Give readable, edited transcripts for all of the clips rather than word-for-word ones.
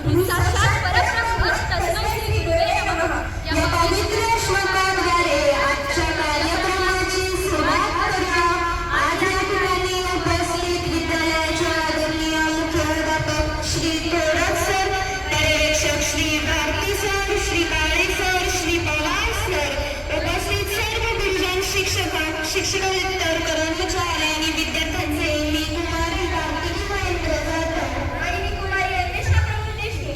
गुरु साक्षात परब्रह्म तस्मै श्री गुरुवे नमः. या पवित्र श्लोकाद्वारे आजच्या कार्यक्रमाची सुरुवात करूया. आज या ठिकाणी उपस्थित विद्यालयाचे आदरणीय मुख्याध्यापक श्री थोरात सर, पर्यवेक्षक श्री भारती सर, श्री काळे सर, श्री पवार सर, उपस्थित सर्व गुरुजन, शिक्षकेतर कर्मचारी आणि विद्यार्थ्यांचे मी कुमारी कार्तिकी महेंद्र जाधव आणि मी कुमारी अन्वेषा प्रभू देशे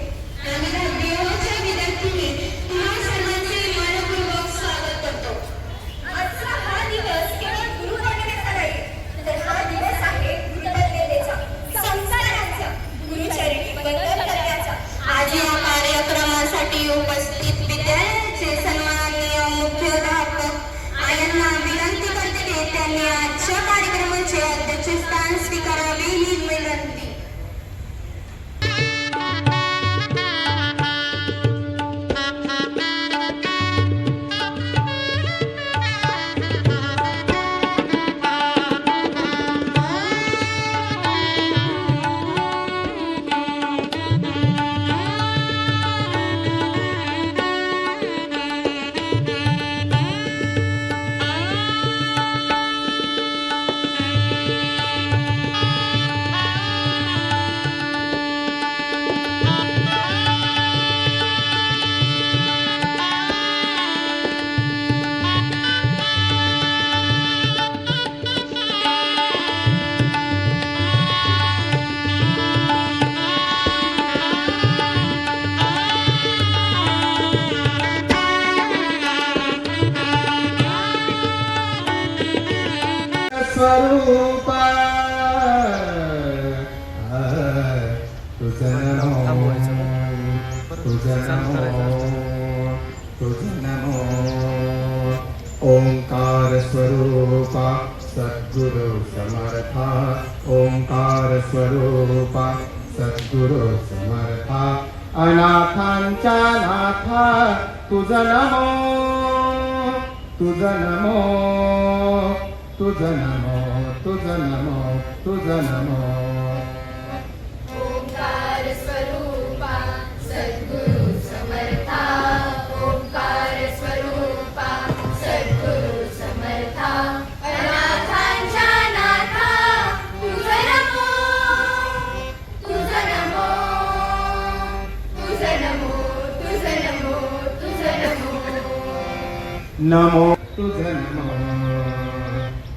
आणि देवाच्या विद्यार्थ्यांनी तुम्हा सर्वांचे मनपूर्वक स्वागत करतो. आजचा हा दिवस केवळ गुरुवंदनेचा नाही, तर हा दिवस आहे कृतज्ञतेचा, संस्काराचा, गुरुचरणी वंदन करण्याचा. आज या कार्यक्रमासाठी उपस्थित विद्यालयाचे सन्माननीय मुख्याध्यापक यांना विनंती करते की त्यांनी आजच्या कार्यक्रमाचे अध्यक्षस्थान स्वीकारावे ही विनंती. स्वरूपा तुझं नमो, तुझं नमो, तुझं नमो. ओंकार स्वरूपा सद्गुरु समर्था, ओंकार स्वरूपा सद्गुरु समर्था. अनाथांच्या नाथा तुझं नमो, तुझं नमो, तुझं नमो, तुझं नमो, तुझं नमो. ओंकार स्वरूपा सद्गुरु समर्था, ओंकार स्वरूपा सद्गुरु समर्था. अनाथांच्या नाथा तुझं नमो, तुझं नमो, तुझं नमो, तुझं नमो, तुझं नमो. नमो तुझं नमो,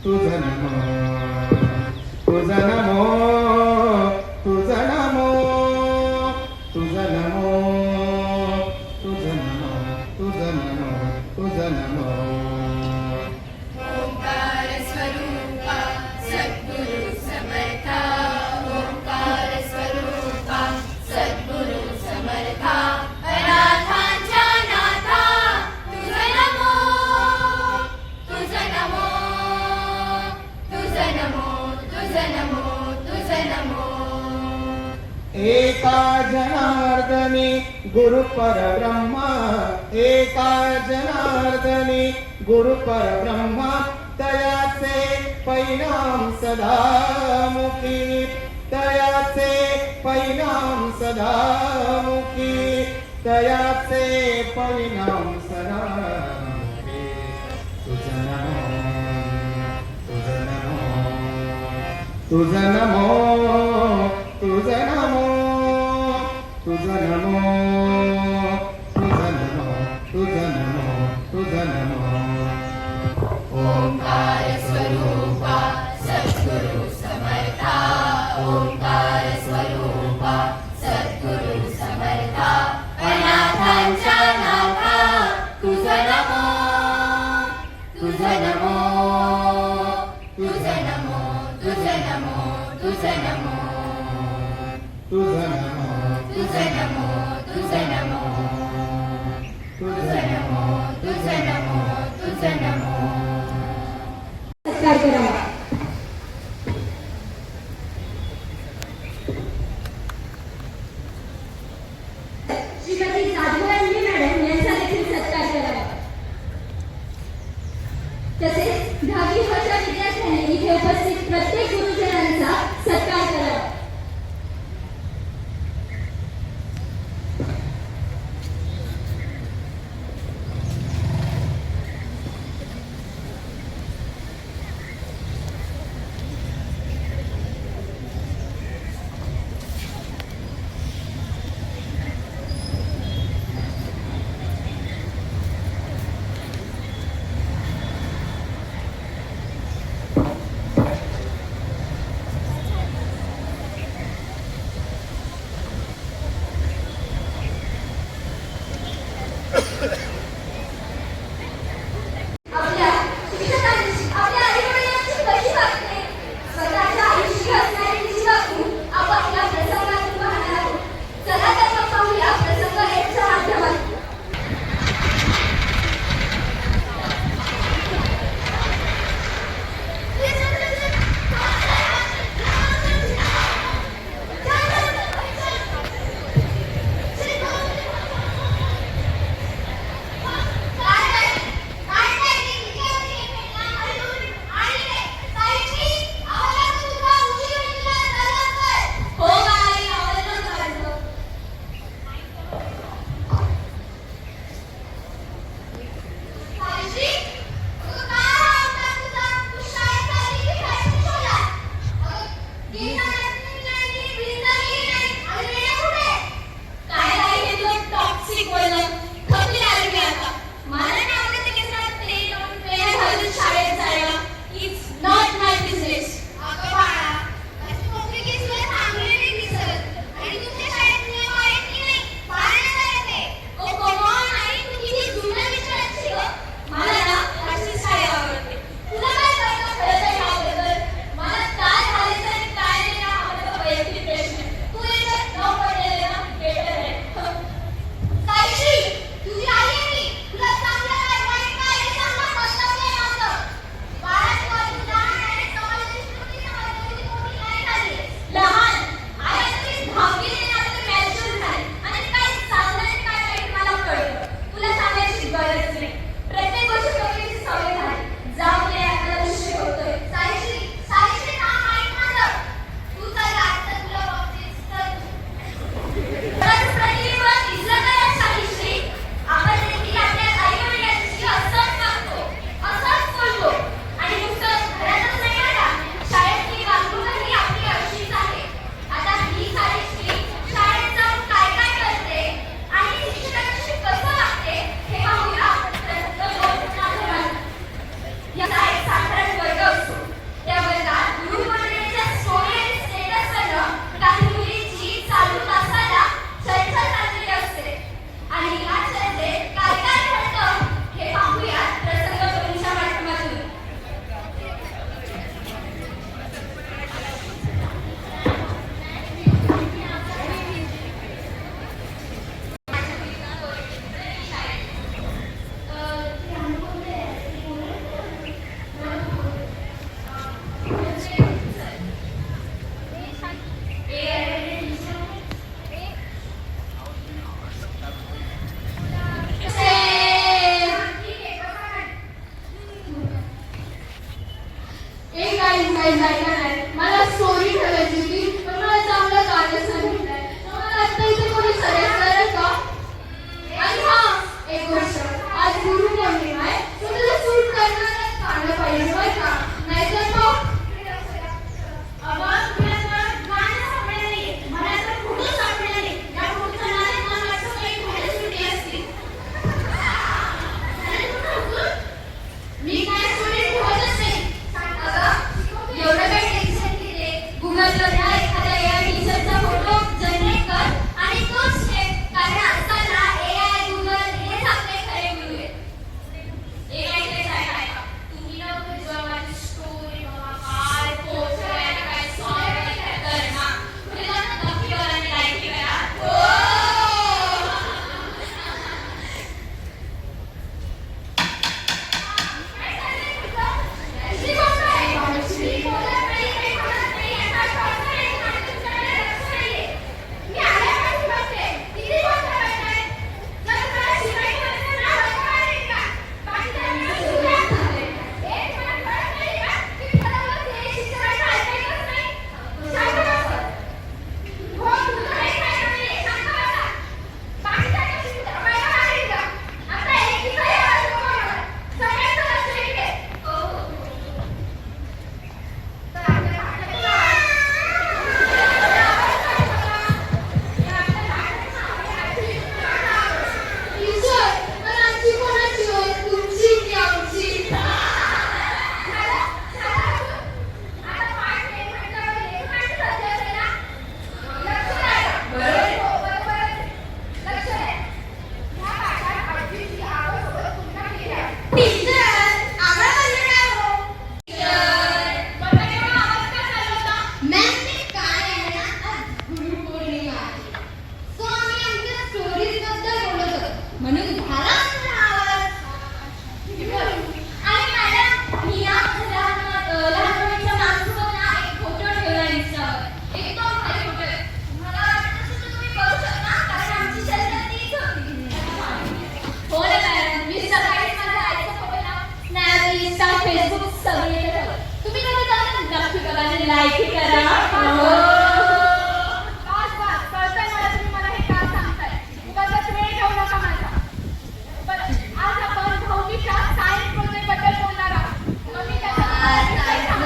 तुझं नमो, तुझं नमो, तुझं नमो, तुझं नमो, तुझं नमो, तुझं नमो, तुझं नमो. ओंकार स्वरूपा सद्गुरु समर्था, ओंकार स्वरूपा सद्गुरु समर्था. अनाथांच्या नाथा तुझं नमो, तुझं नमो, तुझं नमो, तुझं नमो, तुझं नमो. एका जनार्दनी गुरु परब्रह्मा, एका जनार्दनी गुरु परब्रह्मा. तयाचे परिणाम सदा मुखी, तयाचे परिणाम सदा मुखी, तयाचे परिणाम सदा मुखी. तुझं नमो, तुझं नमो, तुझं नमो, तुझं नमो, तुझं नमो, तुझं नमो, तुझं नमो, तुझं नमो. ओंकार स्वरूपा सद्गुरु समर्था, ओंकार स्वरूपा सद्गुरु समर्था. अनाथांच्या नाथा तुझं नमो, तुझं नमो, तुझं नमो, तुझं नमो, तुझं नमो. तुझं नमो, तुझं नमो, तुझं नमो, तुझं नमो, तुझं नमो, तुझं नमो. सत्कार करावा. श्रीमती जाधवांनी मॅडम यांचा देखील सत्कार करावा. तसेच 10वी वर्षा विद्यार्थ्यांनी इथे उपस्थित प्रत्येक गुरुजनांचा सत्कार करावा.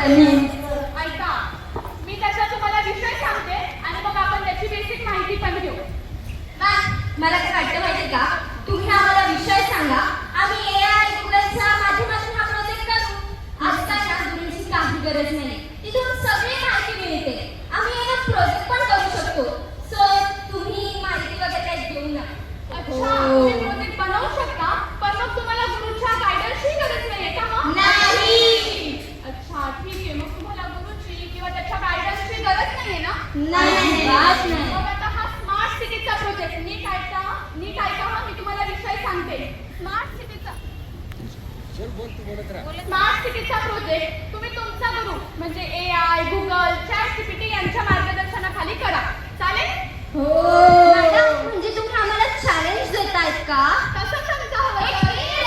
ऐका, मी त्याचा तुम्हाला विषय सांगते आणि मग आपण त्याची बेसिक माहिती पण घेऊ. मला काय वाटतं माहिती का, तुम्ही आम्हाला विषय सांगा, आम्ही AI गुगलच्या माध्यमातून हा प्रोजेक्ट करू. आजकाल या गुगलची काही गरज नाही, तिथून सगळी माहिती मिळते. आम्ही याला प्रोजेक्ट पण करू शकतो. सो तुम्ही माहिती वगैरे काही घेऊ नका. अच्छा, तुम्ही प्रोजेक्ट बनवू शकता, पण मग तुम्हाला गुरुच्या गायडन्सची गरज नाहीये का मग? नाही. अच्छा, ठीक आहे. मग तुम्हाला गुरुची किंवा त्याच्या गायडन्सची गरज नाहीये ना? अजिबात नाही. मग आता हा स्मार्ट सिटीचा प्रोजेक्ट नीट ऐका हा, मी तुम्हाला विषय सांगते. स्मार्ट सिटीचा प्रोजेक्ट तुम्ही तुमचा गुरु म्हणजे AI, गुगल, ChatGPT यांच्या मार्गदर्शनाखाली करा. चालेल? मॅडम, म्हणजे तुम्ही आम्हाला चॅलेंज देतायत का? तसं समजा हवं तर.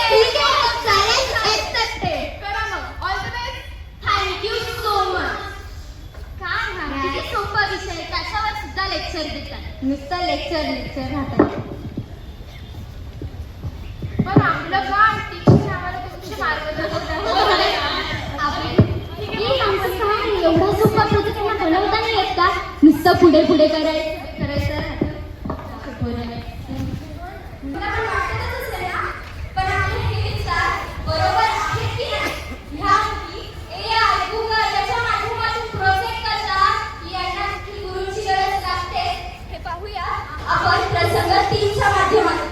ठीक आहे, चॅलेंज एक्सेप्टेड. करा मग. All the best. Thank you so much. काय किती सोपा विषय, त्याच्यावर सुद्धा लेक्चर देतात. नुसतं लेक्चर राहतात. पण आपलं काय टीचर आम्हाला तुमचे मार्गदर्शन एवढा सोपा प्रोजेक्ट त्यांना बनवता नाही येत का? नुसतं पुढे करायचं राहतं. मला पण वाटतच असेल ना, पण आपले हे विचार बरोबर आहेत की नाही? ह्या मुली AI, Google याच्या माध्यमातून प्रोजेक्ट करतात, यांना किती गुरूंची गरज लागते हे पाहूया आपण प्रसंग 3च्या माध्यमातून.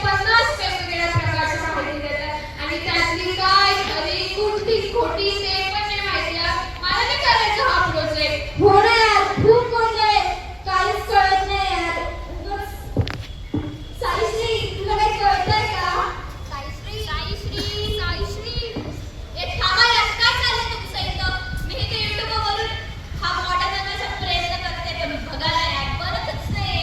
50 वेगवेगळ्या प्रकारच्या माहिती देतात आणि त्यातली काय खरी कुठली खोटी ते पण नाही माहिती. मला नाही करायचं हा प्रोजेक्ट. हो ना यार, खूप गोंधळ, काहीच कळत नाही यार. साईश्री, तुला काही कळतंय का? साईश्री एक थांबा यार, काय चाललंय तुमचं इथं? मी इथे युट्यूबवरून हा मॉडेल बनवायचा प्रयत्न करते, पण बघायला यार बनतच नाही.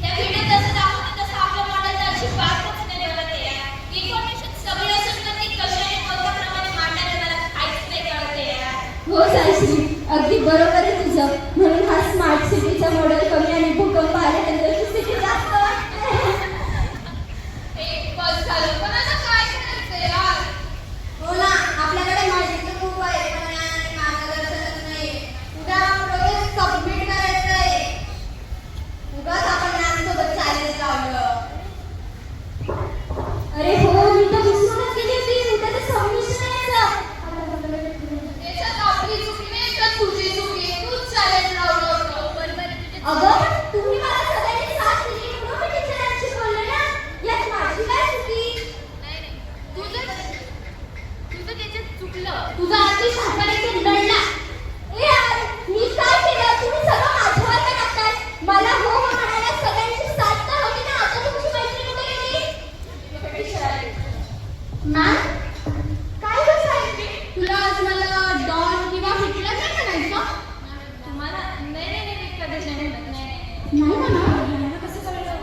या व्हिडिओ जसं दाखवते तसं आपलं मॉडेल तर अजिबातच नाही बनत आहे यार. इन्फॉर्मेशन सगळी असून पण ती कशाने कोणत्या प्रमाणे मांडायला मला काहीच नाही कळत आहे यार. हो साईश्री, अगदी बरोबर आहे तुझं. म्हणून हा स्मार्ट सिटीचा मॉडेल कमी आणि भूकंप आल्यानंतरची सिटी जास्त वाटते. एक बस झालं पण आता काय करायचं यार. हो ना, आपल्याकडे माहिती खूप आहे पण मार्गदर्शनच नाही. उद्या प्रोजेक्ट सबमिट करायचं आहे. उगाच आपण मॅमसोबत चॅलेंज लावलं. अरे हो, मी तर विसरूनच गेली होती. उद्या तर सबमिशन आहे. त्याच्यात आपली चुकी नाही तर तुझी चुकी आहे. तूच चॅलेंज लावलं होतं. बरोबर आहे तुझं. अगं, तुम्ही मला सगळ्यांनी साथ दिली म्हणून मी टीचरांशी बोलले ना. यात माझी काय चुकी? नाही तुझं त्याच्यात चुकलं. तुझा अति शहाणपणाचा दंडा. ए यार, मी काय केलं? तुम्ही सगळं माझ्यावर का टाकताय? मला हो म्हणायला सगळ्यांची साथ तर होती ना. आता तुमची मैत्री कुठे गेली? मॅम काय कसं आहे मी तुला आज मला डॉन किंवा हिटलर नाही म्हणायचं. तुम्हाला नाही मी कधीच नाही म्हणत. नाही म्हणा कसं करायचं.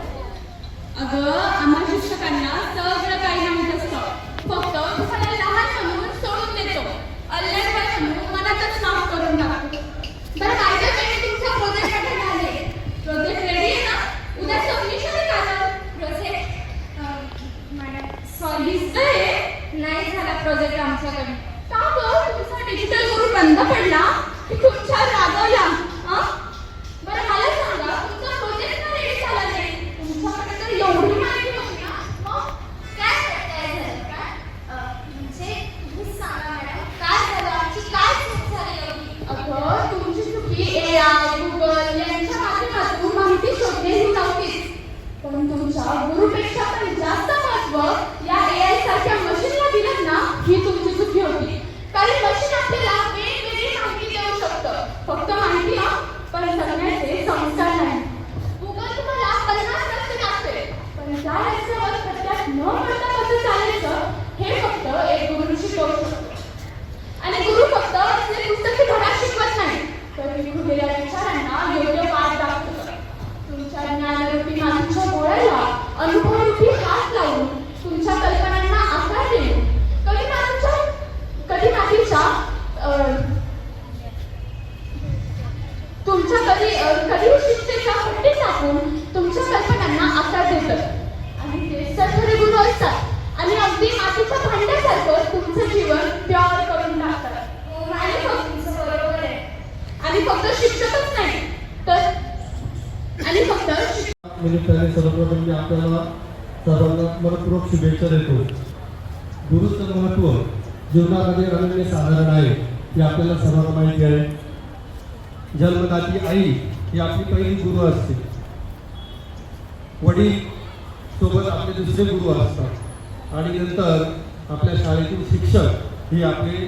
अगं आम्हा शिक्षकांना सगळं काही माहीत असतं. फक्त तुम्हाला लहान म्हणून सोडून देतो. अल्लड म्हणून मनातच माफ करून टाकतो. बरं काय काय तुमचा प्रोजेक्ट कुठे झाले? प्रोजेक्ट रेडी आहे ना? उद्या सबमिशन आहे का? प्रोजेक्ट मॅडम सॉरी नाही झाला प्रोजेक्ट आमच्याकडे. का गं तुमचा डिजिटल गुरु बंद पडला की तुमच्या रागवला? बरं मला सांगा तुमचा प्रोजेक्ट का रेडी झाला नाही? तुमच्याकडे तर एवढी माहिती होती ना. मग काय निमित्ताने सर्वप्रथम मी आपल्याला सर्वांना मनपूर्वक शुभेच्छा देतो. गुरुचं महत्त्व जीवनामध्ये अनन्यसाधारण आहे हे आपल्याला सर्वांना माहिती आहे. जन्मदाती आई ही आपली पहिली गुरु असते. वडील सोबत आपले दुसरे गुरु असतात आणि नंतर आपल्या शाळेतील शिक्षक हे आपले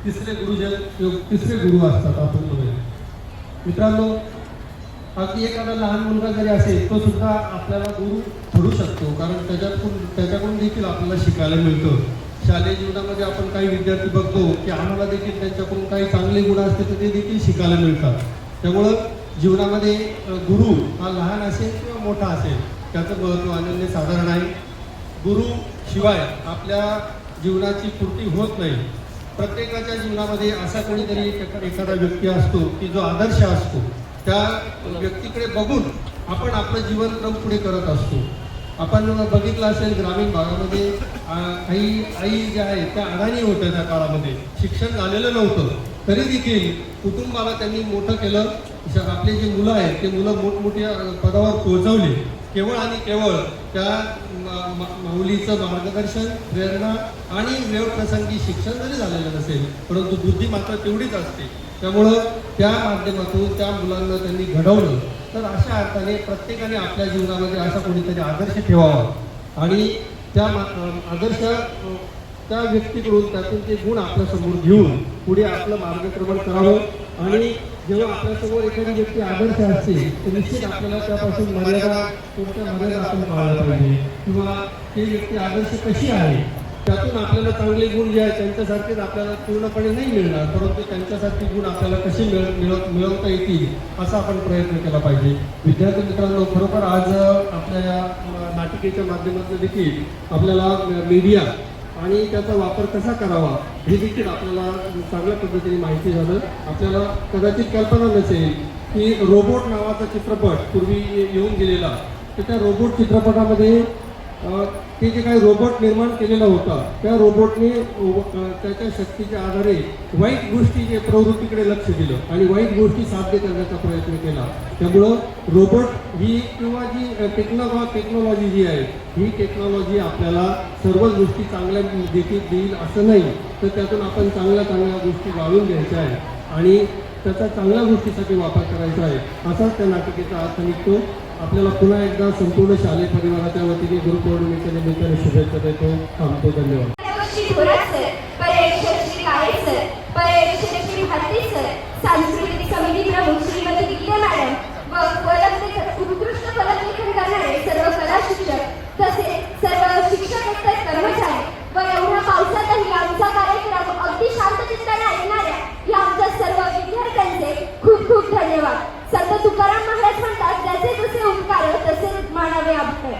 तिसरे गुरु असतात आपण बघूया. मित्रांनो, अगदी एखादा लहान मुलगा जरी असेल तो सुद्धा आपल्याला गुरु ठरू शकतो, कारण त्याच्याकडून देखील आपल्याला शिकायला मिळतं. शालेय जीवनामध्ये आपण काही विद्यार्थी बघतो की आम्हाला देखील त्यांच्याकडून काही चांगले गुण असते तर ते देखील शिकायला मिळतात. त्यामुळं जीवनामध्ये गुरु हा लहान असेल किंवा मोठा असेल त्याचं महत्त्व अनन्यसाधारण आहे. गुरु शिवाय आपल्या जीवनाची पूर्ती होत नाही. प्रत्येकाच्या जीवनामध्ये असा कोणीतरी एखादा व्यक्ती असतो की जो आदर्श असतो. त्या व्यक्तीकडे बघून आपण आपलं जीवनक्रम पुढे करत असतो. आपण बघितलं असेल ग्रामीण भागामध्ये काही आई ज्या आहेत त्या अडाणी होत्या. त्या काळामध्ये शिक्षण झालेलं नव्हतं तरी देखील कुटुंबाला त्यांनी मोठं केलं. आपले जे मुलं आहेत ते मुलं मोठमोठ्या पदावर पोहोचवले केवळ आणि केवळ त्या माऊलीचं मार्गदर्शन, प्रेरणा आणि वेळप्रसंगी शिक्षण जरी झालेलं नसेल परंतु बुद्धी मात्र तेवढीच असते. त्यामुळं त्या माध्यमातून त्या मुलांना त्यांनी घडवलं. तर अशा अर्थाने प्रत्येकाने आपल्या जीवनामध्ये असा कोणीतरी आदर्श ठेवावा आणि त्या आदर्श त्या व्यक्तीकडून त्यातून ते गुण आपल्यासमोर घेऊन पुढे आपलं मार्गक्रमण करावं. आणि जेव्हा आपल्यासमोर एखादी व्यक्ती आदर्श असते तर निश्चित आपल्याला त्यापासून कोणत्या मर्यादा आपण पाळल्या पाहिजे किंवा ती व्यक्ती आदर्श कशी आहे त्यातून आपल्याला चांगले गुण जे आहेत त्यांच्यासारखेच आपल्याला पूर्णपणे नाही मिळणार, परंतु त्यांच्यासारखे गुण आपल्याला कसे मिळवता येतील असा आपण प्रयत्न केला पाहिजे. विद्यार्थी मित्रांनो, खरोखर आज आपल्या या नाटिकेच्या माध्यमातून देखील आपल्याला मीडिया आणि त्याचा वापर कसा करावा हे देखील आपल्याला चांगल्या पद्धतीने माहिती झालं. आपल्याला कदाचित कल्पना नसेल की रोबोट नावाचा चित्रपट पूर्वी येऊन गेलेला, तर त्या रोबोट चित्रपटामध्ये ते जे काही रोबोट निर्माण केलेला होता त्या रोबोटने त्याच्या शक्तीच्या आधारे वाईट गोष्टी प्रवृत्तीकडे लक्ष दिलं आणि वाईट गोष्टी साध्य करण्याचा प्रयत्न केला. त्यामुळं रोबोट ही किंवा जी टेक्नॉलॉजी जी आहे ही टेक्नॉलॉजी आपल्याला सर्वच गोष्टी चांगल्या देखील देईल असं नाही, तर त्यातून आपण चांगल्या गोष्टी वाढवून घ्यायच्या आहे आणि त्याचा चांगल्या गोष्टीसाठी वापर करायचा आहे असाच त्या नाटिकेचा अर्थ निघतो. आपल्याला पुन्हा एकदा संपूर्ण शालेय परिवाराच्या वतीने गुरुपौर्णिमेच्या निमित्ताने शुभेच्छा देतो. थांबतो. धन्यवाद. सांस्कृतिक समिती प्रमुख श्रीमती विद्या मॅडम व उत्कृष्ट फलकलेखन करणारे सर्व कला शिक्षक तसेच सर्व शिक्षक कर्मचारी व एवढ्या पावसातही आमचा कार्यक्रम अगदी शांतचित्ताने ऐकणाऱ्या या आमच्या सर्व विद्यार्थ्यांचे खूप खूप धन्यवाद. संत तुकाराम महाराज म्हणतात, त्याचे जसे उपकार तसे मानावे आभार.